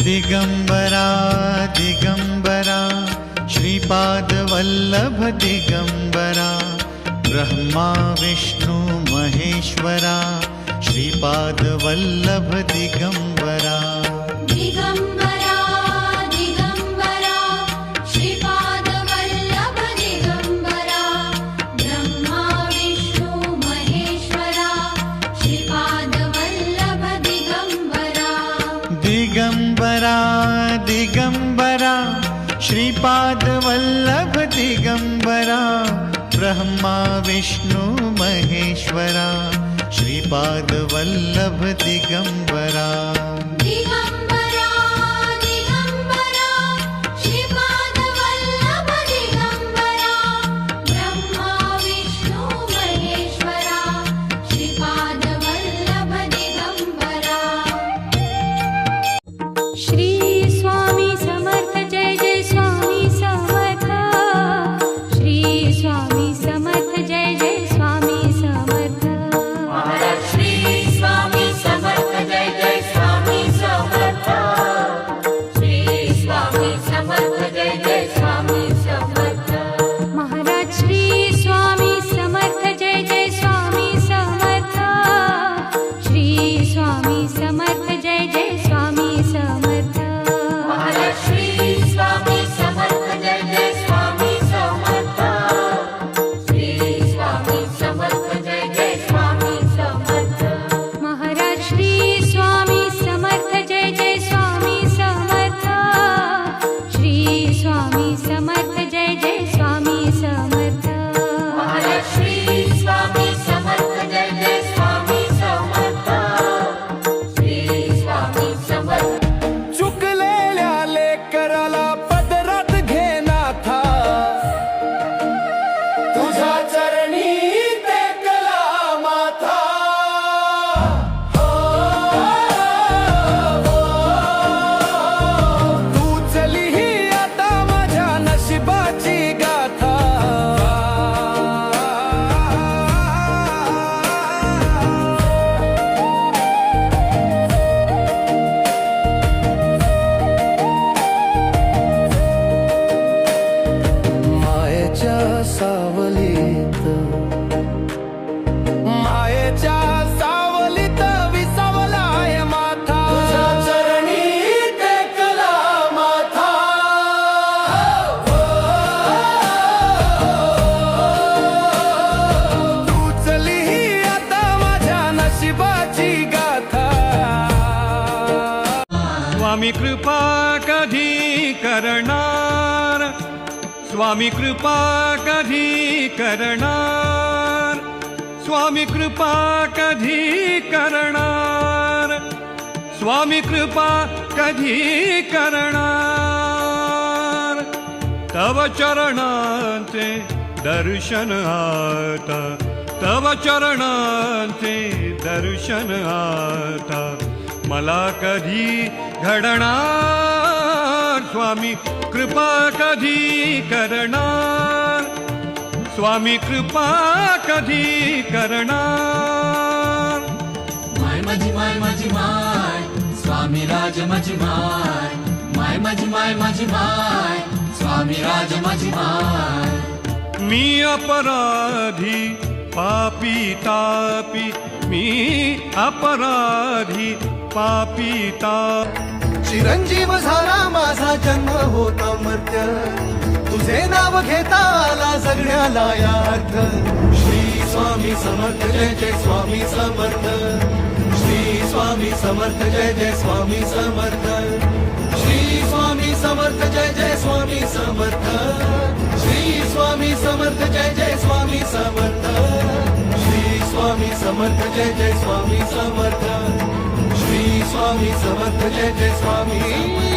दिगंबरा दिगंबरा श्रीपादवल्लभ दिगंबरा ब्रह्मा विष्णु महेश्वरा श्रीपादवल्लभ दिगंबरा दिगंबरा दिगंबरा श्रीपादवल्लभ दिगंबरा ब्रह्मा विष्णु महेश्वरा श्रीपादवल्लभ दिगंबरा दिगंबरा दिगंबरा श्रीपादवल्लभ दिगंबरा ब्रह्मा विष्णु महेश्वरा श्रीपादवल्लभ दिगंबरा दिगंबरा दिगंबरा श्रीपादवल्लभ दिगंबरा ब्रह्मा विष्णु महेश्वरा श्रीपादवल्लभ दिगंबरा श्री स्वामी समर्थ जय जय स्वामी समर्थ श्री स्वामी समर्थ जय जय स्वामी समर्थ श्री स्वामी समर्थ जय जय स्वामी समर्थ श्री स्वामी समर्थ जय जय स्वामी समर्थ महाराज श्री स्वामी समर्थ जय जय स्वामी समर्थ श्री स्वामी समर्थ जय जय स्वामी समर्थ महाराज श्री स्वामी समर्थ जय जय स्वामी समर्थ श्री स्वामी समर्थ जय जय स्वामी समर्थ महाराज श्री स्वामी समर्थ जय जय स्वामी समर्थ श्री स्वामी समर्थ जय जय स्वामी समर्थ महाराज श्री स्वामी समर्थ जय जय स्वामी समर्थ श्री स्वामी समर्थ चुकलेल्या लेकराला पदरात घेनाथा तुझ्या चरणी टेकला माथा तू चली ही आता माझ्या नशिबाची गाथा मायेच्या सावलीत विसावलाय माथा तुझ्या चरणी टेकला माथा तू चली ही आता माझ्या नशिबाची गाथा स्वामी कृपा कधी करणार स्वामी कृपा कधी करणार स्वामी कृपा कधी करणार स्वामी कृपा कधी करणार तव चरणांचे दर्शन आता तव चरणांचे दर्शन आता मला कधी घडणार स्वामी कृपा कधी करणार स्वामी कृपा कधी करणार माय माझी माय स्वामी राज माझी माय माझी माय स्वामी राज माझी माय मी अपराधी पापी तापी मी अपराधी पापी तापी चिरंजीव झाला माझा जन्म होता मर्त्य तुझे नाव घेता आला जगण्याला यार्थ श्री स्वामी समर्थ जय जय स्वामी समर्थ श्री स्वामी समर्थ जय जय स्वामी समर्थ श्री स्वामी समर्थ जय जय स्वामी समर्थ श्री स्वामी समर्थ जय जय स्वामी समर्थ श्री स्वामी समर्थ जय जय स्वामी समर्थ श्री स्वामी समर्थ जय जय स्वामी